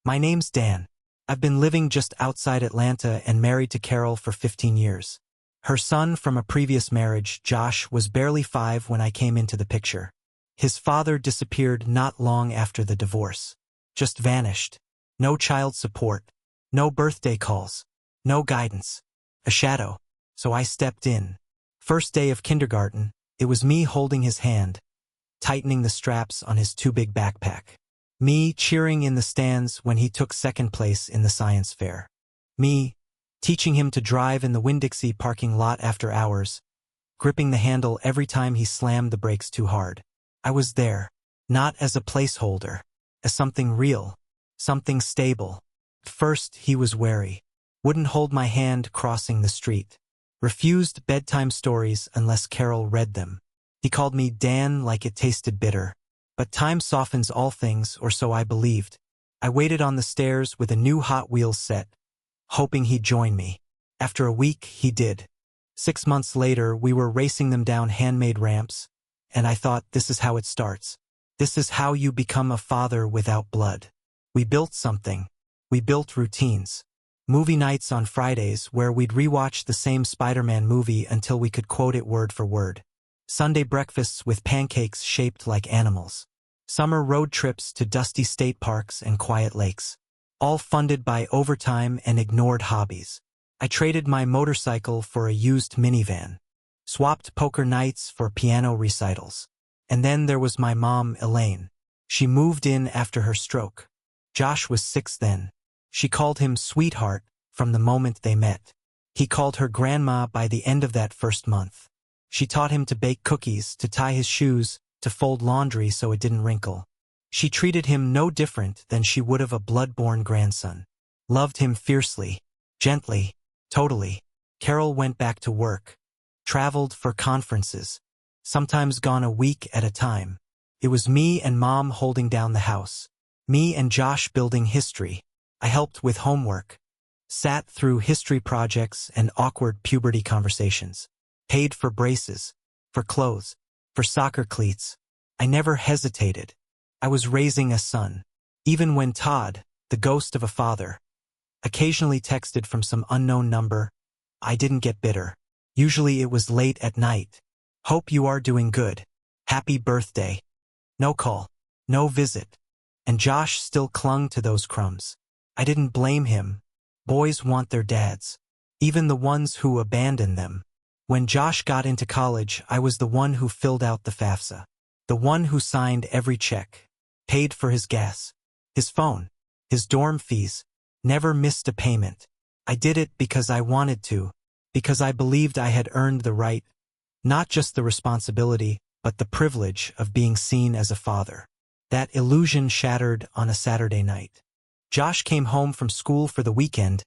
My name's Dan. I've been living just outside Atlanta and married to Carol for 15 years. Her son from a previous marriage, Josh, was barely 5 when I came into the picture. His father disappeared not long after the divorce. Just vanished. No child support. No birthday calls. No guidance. A shadow. So I stepped in. First day of kindergarten, it was me holding his hand, tightening the straps on his too big backpack. Me cheering in the stands when he took second place in the science fair. Me teaching him to drive in the Winn-Dixie parking lot after hours, gripping the handle every time he slammed the brakes too hard. I was there, not as a placeholder, as something real, something stable. At first, he was wary. Wouldn't hold my hand crossing the street. Refused bedtime stories unless Carol read them. He called me Dan like it tasted bitter. But time softens all things, or so I believed. I waited on the stairs with a new Hot Wheels set, hoping he'd join me. After a week, he did. 6 months later, we were racing them down handmade ramps, and I thought, this is how it starts. This is how you become a father without blood. We built something. We built routines. Movie nights on Fridays where we'd rewatch the same Spider-Man movie until we could quote it word for word. Sunday breakfasts with pancakes shaped like animals. Summer road trips to dusty state parks and quiet lakes. All funded by overtime and ignored hobbies. I traded my motorcycle for a used minivan. Swapped poker nights for piano recitals. And then there was my mom, Elaine. She moved in after her stroke. Josh was 6 then. She called him sweetheart from the moment they met. He called her grandma by the end of that first month. She taught him to bake cookies, to tie his shoes, to fold laundry so it didn't wrinkle. She treated him no different than she would have a blood-born grandson. Loved him fiercely, gently, totally. Carol went back to work. Traveled for conferences. Sometimes gone a week at a time. It was me and Mom holding down the house. Me and Josh building history. I helped with homework. Sat through history projects and awkward puberty conversations. Paid for braces, for clothes, for soccer cleats. I never hesitated. I was raising a son. Even when Todd, the ghost of a father, occasionally texted from some unknown number, I didn't get bitter. Usually it was late at night. Hope you are doing good. Happy birthday. No call. No visit. And Josh still clung to those crumbs. I didn't blame him. Boys want their dads. Even the ones who abandon them. When Josh got into college, I was the one who filled out the FAFSA. The one who signed every check. Paid for his gas. His phone. His dorm fees. Never missed a payment. I did it because I wanted to. Because I believed I had earned the right, not just the responsibility, but the privilege of being seen as a father. That illusion shattered on a Saturday night. Josh came home from school for the weekend,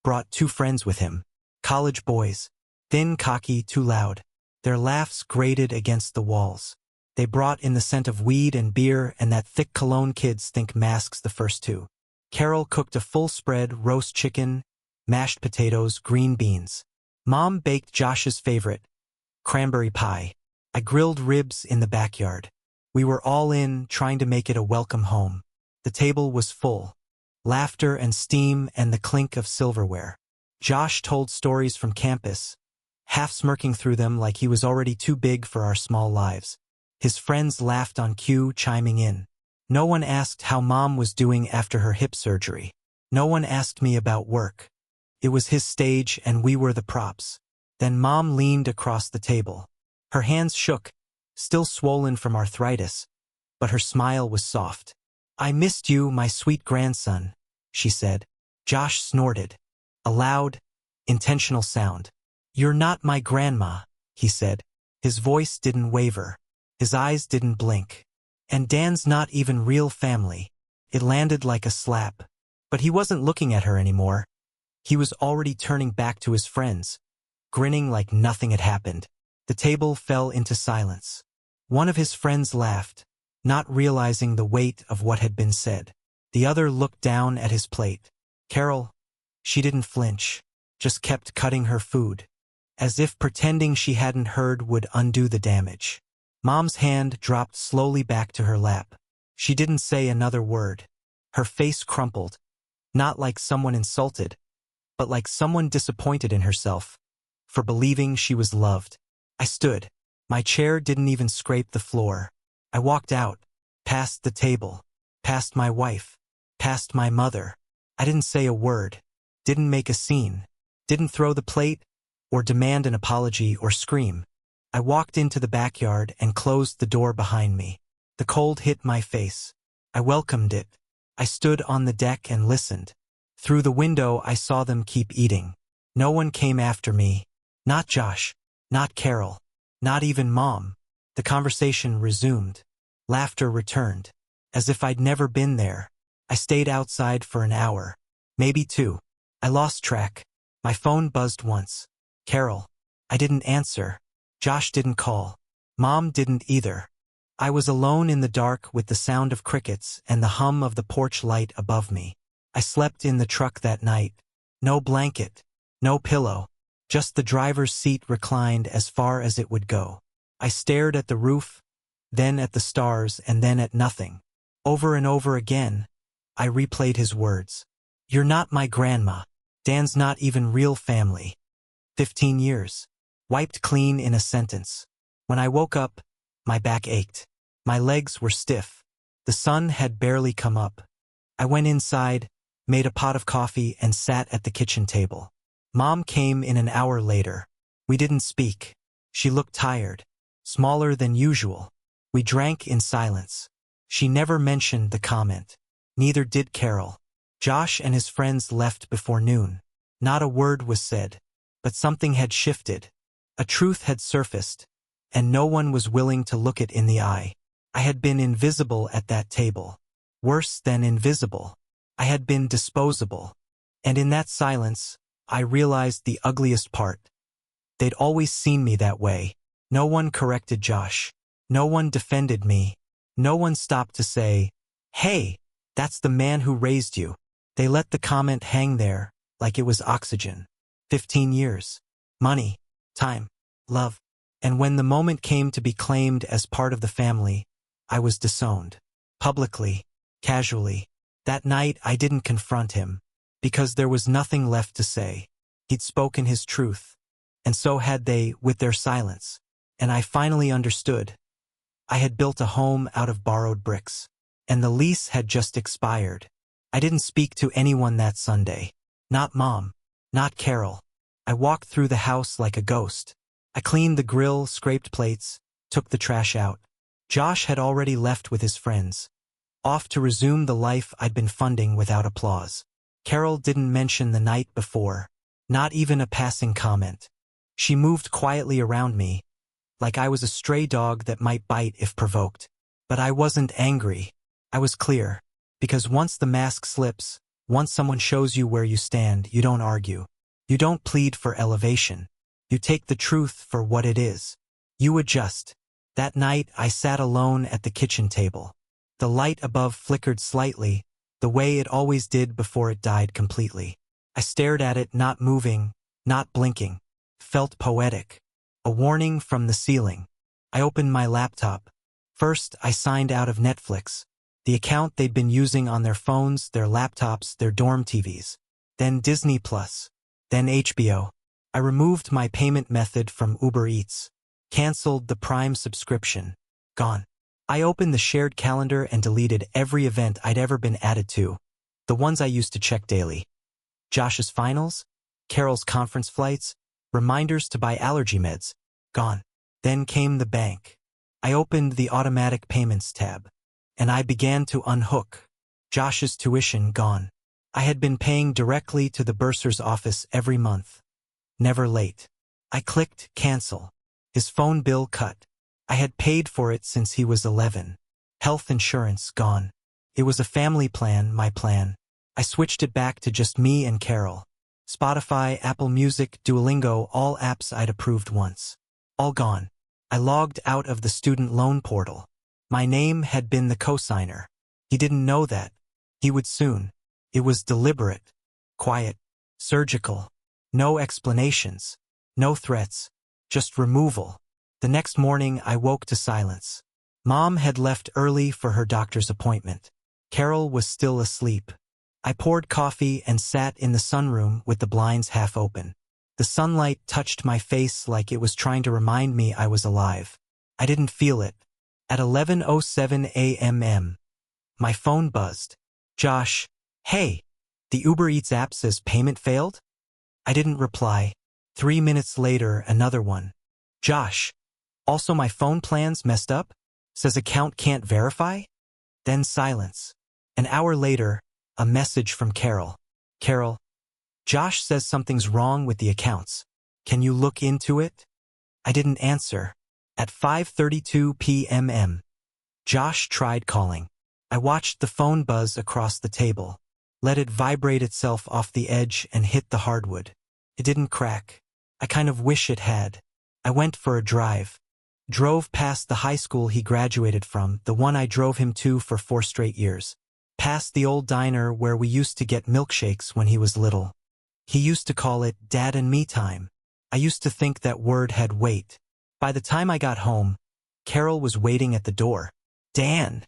brought 2 friends with him. College boys. Thin, cocky, too loud. Their laughs grated against the walls. They brought in the scent of weed and beer and that thick cologne kids think masks the first 2. Carol cooked a full spread roast chicken, mashed potatoes, green beans. Mom baked Josh's favorite, cranberry pie. I grilled ribs in the backyard. We were all in, trying to make it a welcome home. The table was full. Laughter and steam and the clink of silverware. Josh told stories from campus, half smirking through them like he was already too big for our small lives. His friends laughed on cue, chiming in. No one asked how Mom was doing after her hip surgery. No one asked me about work. It was his stage and we were the props. Then Mom leaned across the table. Her hands shook, still swollen from arthritis, but her smile was soft. I missed you, my sweet grandson, she said. Josh snorted. A loud, intentional sound. You're not my grandma, he said. His voice didn't waver. His eyes didn't blink. And Dan's not even real family. It landed like a slap. But he wasn't looking at her anymore. He was already turning back to his friends, grinning like nothing had happened. The table fell into silence. One of his friends laughed, not realizing the weight of what had been said. The other looked down at his plate. Carol, she didn't flinch, just kept cutting her food, as if pretending she hadn't heard would undo the damage. Mom's hand dropped slowly back to her lap. She didn't say another word. Her face crumpled, not like someone insulted, but like someone disappointed in herself for believing she was loved. I stood. My chair didn't even scrape the floor. I walked out, past the table, past my wife, past my mother. I didn't say a word, didn't make a scene, didn't throw the plate, or demand an apology or scream. I walked into the backyard and closed the door behind me. The cold hit my face. I welcomed it. I stood on the deck and listened. Through the window I saw them keep eating. No one came after me. Not Josh. Not Carol. Not even Mom. The conversation resumed. Laughter returned. As if I'd never been there. I stayed outside for an hour. Maybe 2. I lost track. My phone buzzed once. Carol. I didn't answer. Josh didn't call. Mom didn't either. I was alone in the dark with the sound of crickets and the hum of the porch light above me. I slept in the truck that night. No blanket. No pillow. Just the driver's seat reclined as far as it would go. I stared at the roof, then at the stars, and then at nothing. Over and over again, I replayed his words. You're not my grandma. Dan's not even real family. 15 years. Wiped clean in a sentence. When I woke up, my back ached. My legs were stiff. The sun had barely come up. I went inside, made a pot of coffee, and sat at the kitchen table. Mom came in an hour later. We didn't speak. She looked tired, smaller than usual. We drank in silence. She never mentioned the comment. Neither did Carol. Josh and his friends left before noon. Not a word was said. But something had shifted. A truth had surfaced, and no one was willing to look it in the eye. I had been invisible at that table. Worse than invisible. I had been disposable. And in that silence, I realized the ugliest part. They'd always seen me that way. No one corrected Josh. No one defended me. No one stopped to say, "Hey, that's the man who raised you." They let the comment hang there, like it was oxygen. 15 years. Money. Time. Love. And when the moment came to be claimed as part of the family, I was disowned. Publicly. Casually. That night I didn't confront him, because there was nothing left to say. He'd spoken his truth. And so had they, with their silence. And I finally understood. I had built a home out of borrowed bricks. And the lease had just expired. I didn't speak to anyone that Sunday. Not Mom. Not Carol. I walked through the house like a ghost. I cleaned the grill, scraped plates, took the trash out. Josh had already left with his friends. Off to resume the life I'd been funding without applause. Carol didn't mention the night before. Not even a passing comment. She moved quietly around me, like I was a stray dog that might bite if provoked. But I wasn't angry. I was clear. Because once the mask slips, once someone shows you where you stand, you don't argue. You don't plead for elevation. You take the truth for what it is. You adjust. That night, I sat alone at the kitchen table. The light above flickered slightly, the way it always did before it died completely. I stared at it, not moving, not blinking. Felt poetic. A warning from the ceiling. I opened my laptop. First, I signed out of Netflix, the account they'd been using on their phones, their laptops, their dorm TVs. Then Disney+. Then HBO. I removed my payment method from Uber Eats. Cancelled the Prime subscription. Gone. I opened the shared calendar and deleted every event I'd ever been added to. The ones I used to check daily. Josh's finals, Carol's conference flights, reminders to buy allergy meds. Gone. Then came the bank. I opened the automatic payments tab. And I began to unhook. Josh's tuition gone. I had been paying directly to the bursar's office every month. Never late. I clicked cancel. His phone bill cut. I had paid for it since he was 11. Health insurance gone. It was a family plan, my plan. I switched it back to just me and Carol. Spotify, Apple Music, Duolingo, all apps I'd approved once. All gone. I logged out of the student loan portal. My name had been the cosigner. He didn't know that. He would soon. It was deliberate, quiet, surgical. No explanations, no threats, just removal. The next morning I woke to silence. Mom had left early for her doctor's appointment. Carol was still asleep. I poured coffee and sat in the sunroom with the blinds half open. The sunlight touched my face like it was trying to remind me I was alive. I didn't feel it. At 11:07 a.m., my phone buzzed. Josh, hey, the Uber Eats app says payment failed? I didn't reply. 3 minutes later, another one. Josh, also my phone plan's messed up? Says account can't verify? Then silence. An hour later, a message from Carol. Carol, Josh says something's wrong with the accounts. Can you look into it? I didn't answer. At 5:32 p.m., Josh tried calling. I watched the phone buzz across the table, let it vibrate itself off the edge and hit the hardwood. It didn't crack. I kind of wish it had. I went for a drive. Drove past the high school he graduated from, the one I drove him to for 4 straight years. Past the old diner where we used to get milkshakes when he was little. He used to call it Dad and Me time. I used to think that word had weight. By the time I got home, Carol was waiting at the door. Dan,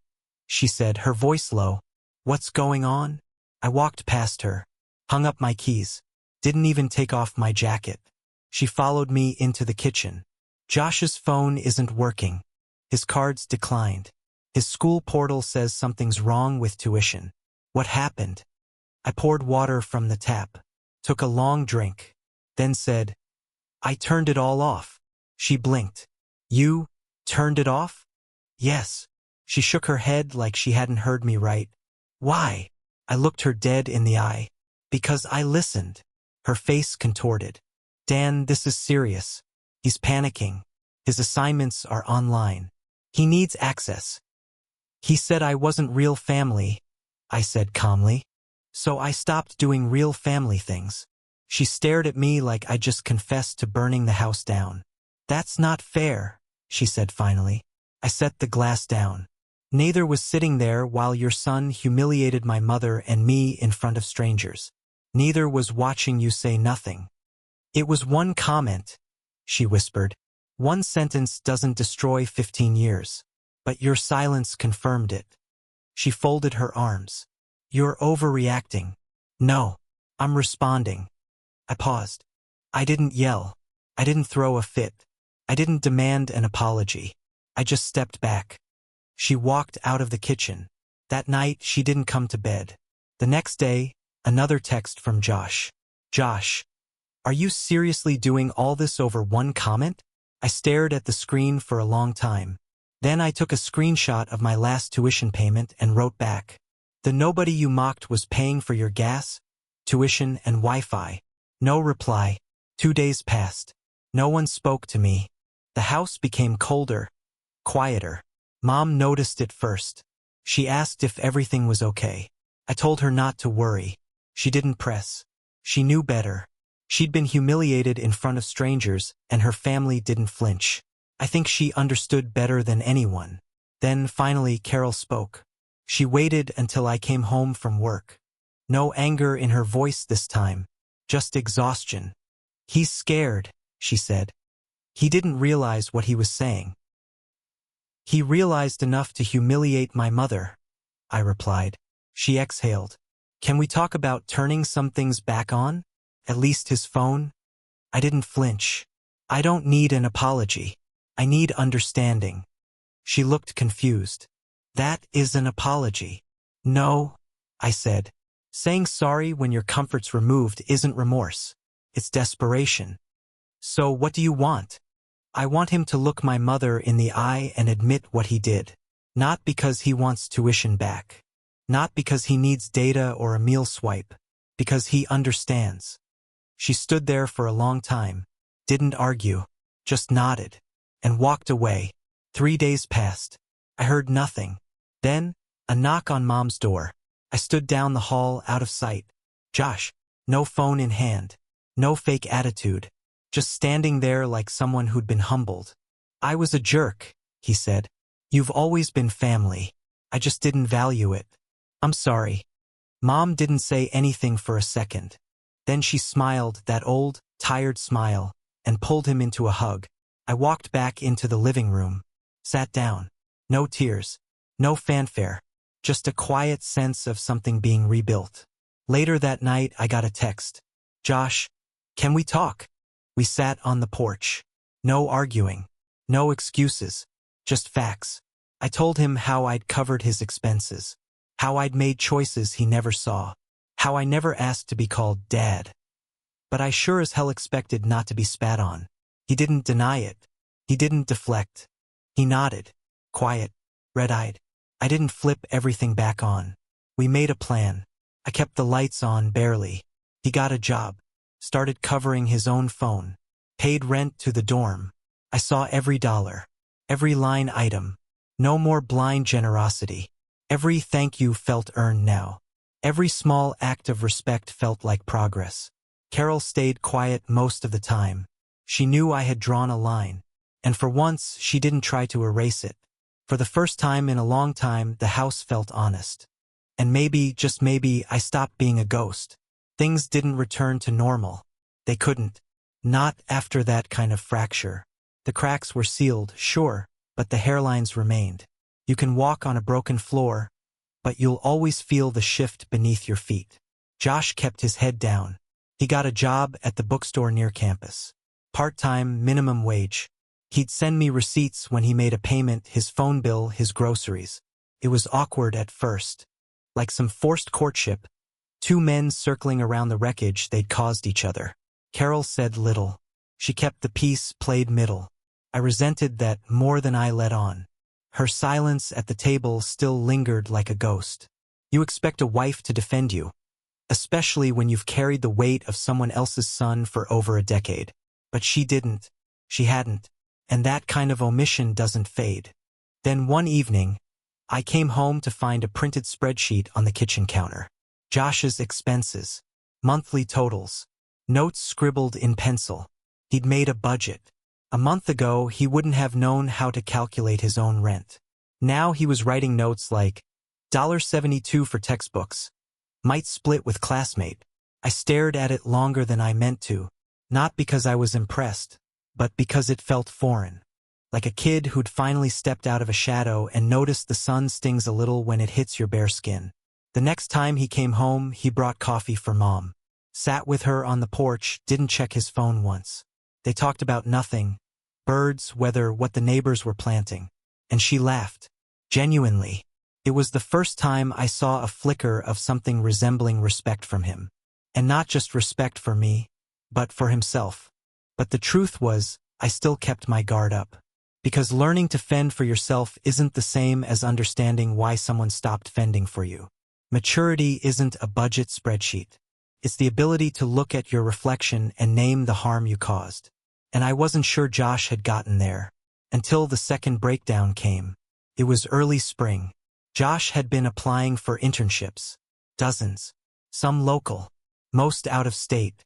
she said, her voice low. What's going on? I walked past her, hung up my keys, didn't even take off my jacket. She followed me into the kitchen. Josh's phone isn't working. His cards declined. His school portal says something's wrong with tuition. What happened? I poured water from the tap, took a long drink, then said, I turned it all off. She blinked. You turned it off? Yes. She shook her head like she hadn't heard me right. Why? I looked her dead in the eye. Because I listened. Her face contorted. Dan, this is serious. He's panicking. His assignments are online. He needs access. He said I wasn't real family, I said calmly. So I stopped doing real family things. She stared at me like I just confessed to burning the house down. That's not fair, she said finally. I set the glass down. Neither was sitting there while your son humiliated my mother and me in front of strangers. Neither was watching you say nothing. It was one comment, she whispered. One sentence doesn't destroy 15 years. But your silence confirmed it. She folded her arms. You're overreacting. No, I'm responding. I paused. I didn't yell. I didn't throw a fit. I didn't demand an apology. I just stepped back. She walked out of the kitchen. That night, she didn't come to bed. The next day, another text from Josh. Josh, are you seriously doing all this over one comment? I stared at the screen for a long time. Then I took a screenshot of my last tuition payment and wrote back. The nobody you mocked was paying for your gas, tuition, and Wi-Fi. No reply. 2 days passed. No one spoke to me. The house became colder, quieter. Mom noticed it first. She asked if everything was okay. I told her not to worry. She didn't press. She knew better. She'd been humiliated in front of strangers, and her family didn't flinch. I think she understood better than anyone. Then, finally, Carol spoke. She waited until I came home from work. No anger in her voice this time, just exhaustion. He's scared, she said. He didn't realize what he was saying. He realized enough to humiliate my mother, I replied. She exhaled. Can we talk about turning some things back on? At least his phone? I didn't flinch. I don't need an apology. I need understanding. She looked confused. That is an apology. No, I said. Saying sorry when your comfort's removed isn't remorse. It's desperation. So what do you want? I want him to look my mother in the eye and admit what he did. Not because he wants tuition back. Not because he needs data or a meal swipe. Because he understands. She stood there for a long time, didn't argue, just nodded, and walked away. 3 days passed. I heard nothing. Then, a knock on Mom's door. I stood down the hall out of sight. Josh, no phone in hand, no fake attitude, just standing there like someone who'd been humbled. I was a jerk, he said. You've always been family. I just didn't value it. I'm sorry. Mom didn't say anything for a second. Then she smiled, that old, tired smile, and pulled him into a hug. I walked back into the living room, sat down. No tears, no fanfare, just a quiet sense of something being rebuilt. Later that night, I got a text. "Josh, can we talk?" We sat on the porch. No arguing. No excuses. Just facts. I told him how I'd covered his expenses. How I'd made choices he never saw. How I never asked to be called Dad. But I sure as hell expected not to be spat on. He didn't deny it. He didn't deflect. He nodded. Quiet. Red-eyed. I didn't flip everything back on. We made a plan. I kept the lights on barely. He got a job. Started covering his own phone. Paid rent to the dorm. I saw every dollar. Every line item. No more blind generosity. Every thank you felt earned now. Every small act of respect felt like progress. Carol stayed quiet most of the time. She knew I had drawn a line. And for once, she didn't try to erase it. For the first time in a long time, the house felt honest. And maybe, just maybe, I stopped being a ghost. Things didn't return to normal. They couldn't. Not after that kind of fracture. The cracks were sealed, sure, but the hairlines remained. You can walk on a broken floor, but you'll always feel the shift beneath your feet. Josh kept his head down. He got a job at the bookstore near campus. Part-time, minimum wage. He'd send me receipts when he made a payment, his phone bill, his groceries. It was awkward at first. Like some forced courtship. Two men circling around the wreckage they'd caused each other. Carol said little. She kept the peace, played middle. I resented that more than I let on. Her silence at the table still lingered like a ghost. You expect a wife to defend you, especially when you've carried the weight of someone else's son for over a decade. But she didn't. She hadn't. And that kind of omission doesn't fade. Then one evening, I came home to find a printed spreadsheet on the kitchen counter. Josh's expenses. Monthly totals. Notes scribbled in pencil. He'd made a budget. A month ago, he wouldn't have known how to calculate his own rent. Now he was writing notes like, $72 for textbooks. Might split with classmate. I stared at it longer than I meant to. Not because I was impressed, but because it felt foreign. Like a kid who'd finally stepped out of a shadow and noticed the sun stings a little when it hits your bare skin. The next time he came home, he brought coffee for Mom. Sat with her on the porch, didn't check his phone once. They talked about nothing. Birds, weather, what the neighbors were planting. And she laughed. Genuinely. It was the first time I saw a flicker of something resembling respect from him. And not just respect for me, but for himself. But the truth was, I still kept my guard up. Because learning to fend for yourself isn't the same as understanding why someone stopped fending for you. Maturity isn't a budget spreadsheet. It's the ability to look at your reflection and name the harm you caused. And I wasn't sure Josh had gotten there. Until the second breakdown came. It was early spring. Josh had been applying for internships. Dozens. Some local. Most out of state.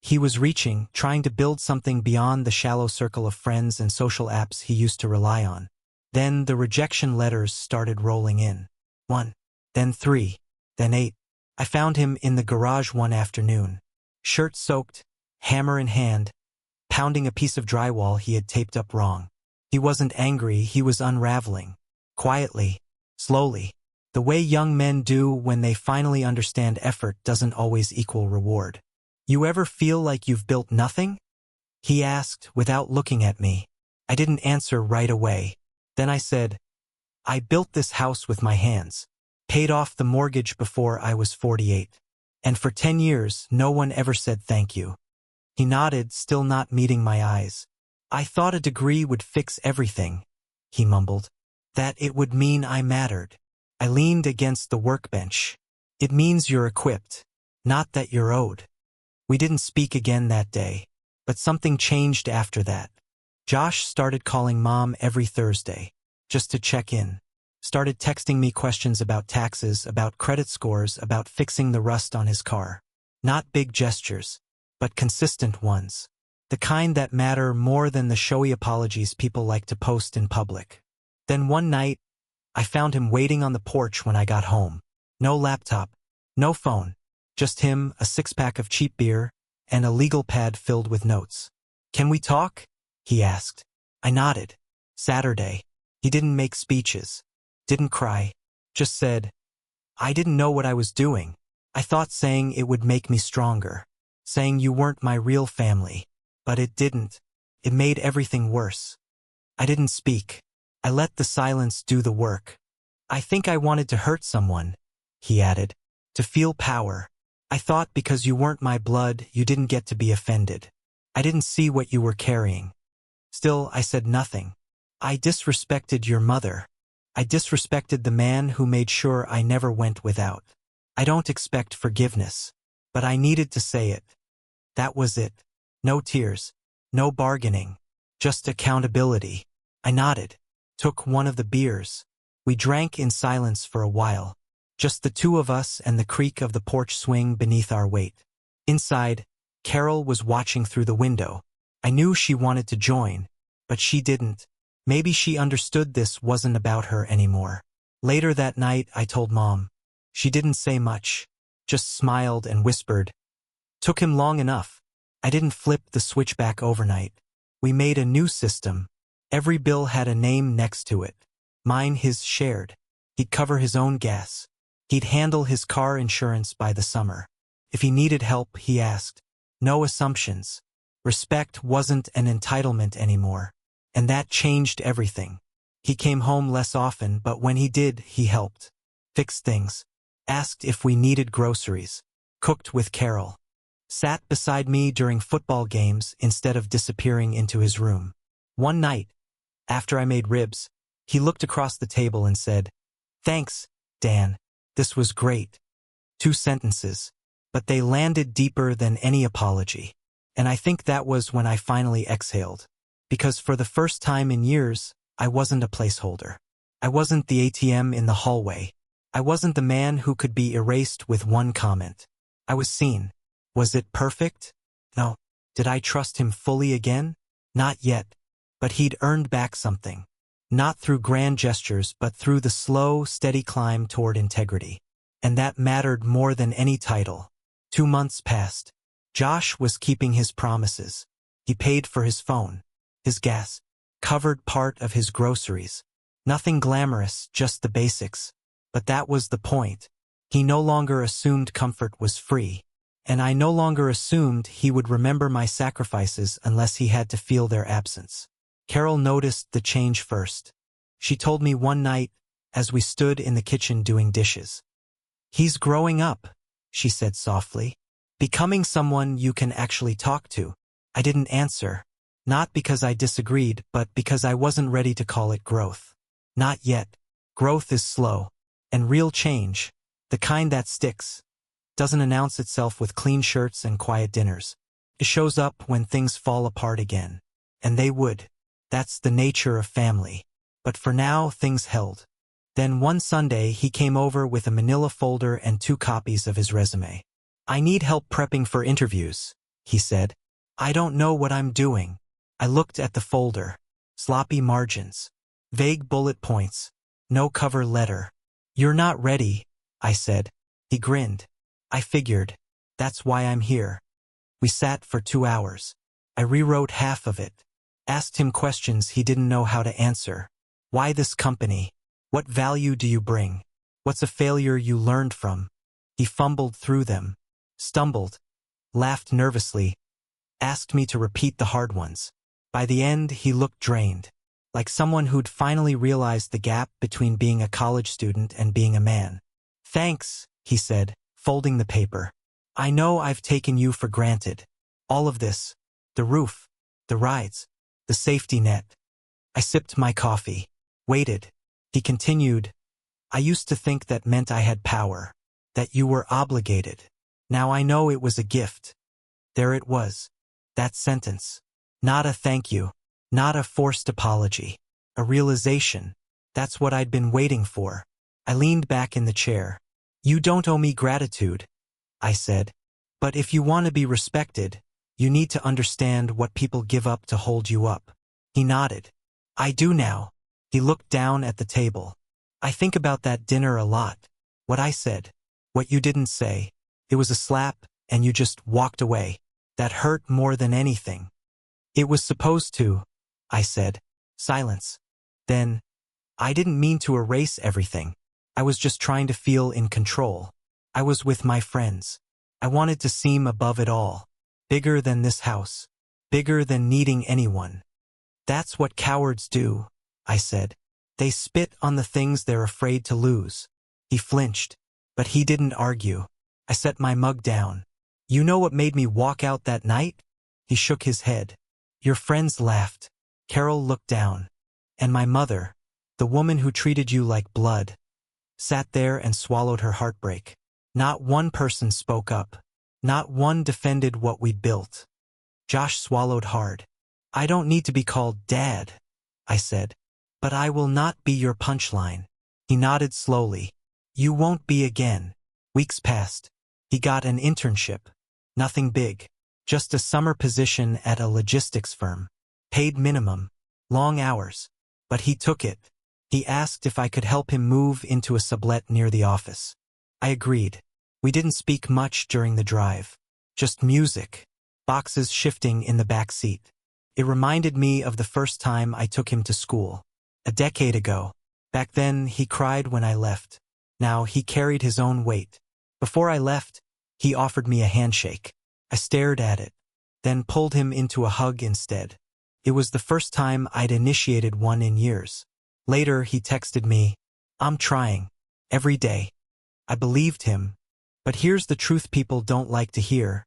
He was reaching, trying to build something beyond the shallow circle of friends and social apps he used to rely on. Then the rejection letters started rolling in. 1. Then 3. Then 8. I found him in the garage one afternoon. Shirt soaked, hammer in hand, pounding a piece of drywall he had taped up wrong. He wasn't angry, he was unraveling. Quietly. Slowly. The way young men do when they finally understand effort doesn't always equal reward. You ever feel like you've built nothing? He asked without looking at me. I didn't answer right away. Then I said, I built this house with my hands. Paid off the mortgage before I was 48. And for 10 years, no one ever said thank you. He nodded, still not meeting my eyes. I thought a degree would fix everything, he mumbled. That it would mean I mattered. I leaned against the workbench. It means you're equipped, not that you're owed. We didn't speak again that day, but something changed after that. Josh started calling Mom every Thursday, just to check in. Started texting me questions about taxes, about credit scores, about fixing the rust on his car. Not big gestures, but consistent ones. The kind that matter more than the showy apologies people like to post in public. Then one night, I found him waiting on the porch when I got home. No laptop, no phone, just him, a six-pack of cheap beer, and a legal pad filled with notes. Can we talk? He asked. I nodded. Saturday. He didn't make speeches. Didn't cry. Just said, I didn't know what I was doing. I thought saying it would make me stronger. Saying you weren't my real family. But it didn't. It made everything worse. I didn't speak. I let the silence do the work. I think I wanted to hurt someone, he added. To feel power. I thought because you weren't my blood, you didn't get to be offended. I didn't see what you were carrying. Still, I said nothing. I disrespected your mother. I disrespected the man who made sure I never went without. I don't expect forgiveness. But I needed to say it. That was it. No tears. No bargaining. Just accountability. I nodded. Took one of the beers. We drank in silence for a while. Just the two of us and the creak of the porch swing beneath our weight. Inside, Carol was watching through the window. I knew she wanted to join, but she didn't. Maybe she understood this wasn't about her anymore. Later that night, I told Mom. She didn't say much, just smiled and whispered. Took him long enough. I didn't flip the switch back overnight. We made a new system. Every bill had a name next to it. Mine, his shared. He'd cover his own gas. He'd handle his car insurance by the summer. If he needed help, he asked. No assumptions. Respect wasn't an entitlement anymore. And that changed everything. He came home less often, but when he did, he helped. Fixed things. Asked if we needed groceries. Cooked with Carol. Sat beside me during football games instead of disappearing into his room. One night, after I made ribs, he looked across the table and said, Thanks, Dan. This was great. 2 sentences. But they landed deeper than any apology. And I think that was when I finally exhaled. Because for the first time in years, I wasn't a placeholder. I wasn't the ATM in the hallway. I wasn't the man who could be erased with one comment. I was seen. Was it perfect? No. Did I trust him fully again? Not yet. But he'd earned back something. Not through grand gestures, but through the slow, steady climb toward integrity. And that mattered more than any title. 2 months passed. Josh was keeping his promises. He paid for his phone, his gas, covered part of his groceries. Nothing glamorous, just the basics. But that was the point. He no longer assumed comfort was free. And I no longer assumed he would remember my sacrifices unless he had to feel their absence. Carol noticed the change first. She told me one night, as we stood in the kitchen doing dishes. He's growing up, she said softly. Becoming someone you can actually talk to. I didn't answer. Not because I disagreed, but because I wasn't ready to call it growth. Not yet. Growth is slow. And real change, the kind that sticks, doesn't announce itself with clean shirts and quiet dinners. It shows up when things fall apart again. And they would. That's the nature of family. But for now, things held. Then one Sunday, he came over with a manila folder and 2 copies of his resume. I need help prepping for interviews, he said. I don't know what I'm doing. I looked at the folder. Sloppy margins. Vague bullet points. No cover letter. You're not ready, I said. He grinned. I figured. That's why I'm here. We sat for 2 hours. I rewrote half of it. Asked him questions he didn't know how to answer. Why this company? What value do you bring? What's a failure you learned from? He fumbled through them. Stumbled. Laughed nervously. Asked me to repeat the hard ones. By the end, he looked drained. Like someone who'd finally realized the gap between being a college student and being a man. Thanks, he said, folding the paper. I know I've taken you for granted. All of this. The roof. The rides. The safety net. I sipped my coffee. Waited. He continued. I used to think that meant I had power. That you were obligated. Now I know it was a gift. There it was. That sentence. Not a thank you. Not a forced apology. A realization. That's what I'd been waiting for. I leaned back in the chair. You don't owe me gratitude, I said. But if you want to be respected, you need to understand what people give up to hold you up. He nodded. I do now. He looked down at the table. I think about that dinner a lot. What I said. What you didn't say. It was a slap, and you just walked away. That hurt more than anything. It was supposed to, I said. Silence. Then, I didn't mean to erase everything. I was just trying to feel in control. I was with my friends. I wanted to seem above it all. Bigger than this house. Bigger than needing anyone. That's what cowards do, I said. They spit on the things they're afraid to lose. He flinched, but he didn't argue. I set my mug down. You know what made me walk out that night? He shook his head. Your friends laughed. Carol looked down. And my mother, the woman who treated you like blood, sat there and swallowed her heartbreak. Not one person spoke up. Not one defended what we'd built. Josh swallowed hard. I don't need to be called Dad, I said. But I will not be your punchline. He nodded slowly. You won't be again. Weeks passed. He got an internship. Nothing big. Just a summer position at a logistics firm. Paid minimum. Long hours. But he took it. He asked if I could help him move into a sublet near the office. I agreed. We didn't speak much during the drive. Just music. Boxes shifting in the back seat. It reminded me of the first time I took him to school. A decade ago. Back then, he cried when I left. Now, he carried his own weight. Before I left, he offered me a handshake. I stared at it, then pulled him into a hug instead. It was the first time I'd initiated one in years. Later, he texted me, I'm trying. Every day. I believed him. But here's the truth people don't like to hear.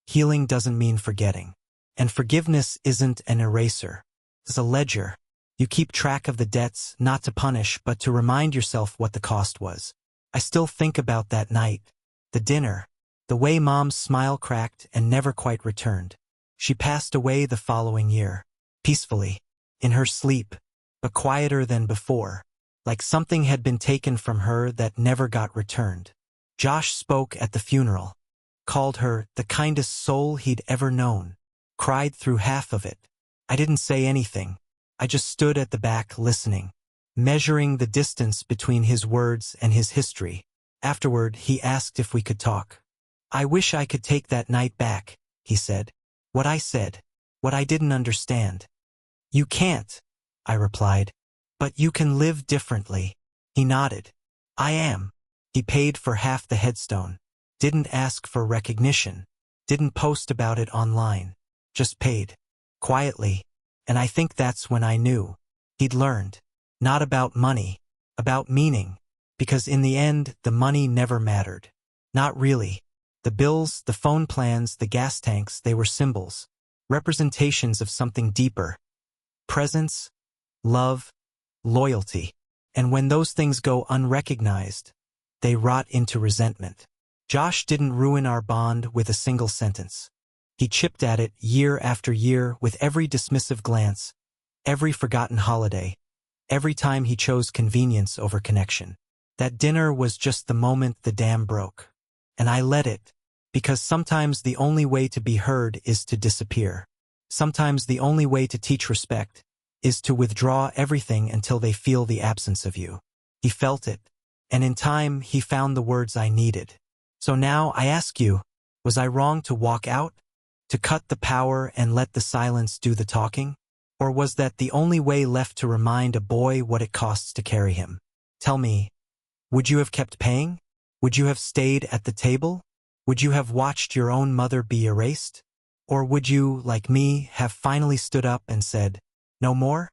Healing doesn't mean forgetting. And forgiveness isn't an eraser. It's a ledger. You keep track of the debts, not to punish, but to remind yourself what the cost was. I still think about that night. The dinner. The way Mom's smile cracked and never quite returned. She passed away the following year. Peacefully. In her sleep. But quieter than before. Like something had been taken from her that never got returned. Josh spoke at the funeral. Called her the kindest soul he'd ever known. Cried through half of it. I didn't say anything. I just stood at the back listening. Measuring the distance between his words and his history. Afterward, he asked if we could talk. I wish I could take that night back, he said. What I said. What I didn't understand. You can't, I replied. But you can live differently. He nodded. I am. He paid for half the headstone. Didn't ask for recognition. Didn't post about it online. Just paid. Quietly. And I think that's when I knew. He'd learned. Not about money. About meaning. Because in the end, the money never mattered. Not really. The bills, the phone plans, the gas tanks, they were symbols. Representations of something deeper. Presence. Love. Loyalty. And when those things go unrecognized, they rot into resentment. Josh didn't ruin our bond with a single sentence. He chipped at it year after year with every dismissive glance, every forgotten holiday, every time he chose convenience over connection. That dinner was just the moment the dam broke. And I let it, because sometimes the only way to be heard is to disappear. Sometimes the only way to teach respect is to withdraw everything until they feel the absence of you. He felt it, and in time he found the words I needed. So now I ask you, was I wrong to walk out? To cut the power and let the silence do the talking? Or was that the only way left to remind a boy what it costs to carry him? Tell me, would you have kept paying? Would you have stayed at the table? Would you have watched your own mother be erased? Or would you, like me, have finally stood up and said, no more?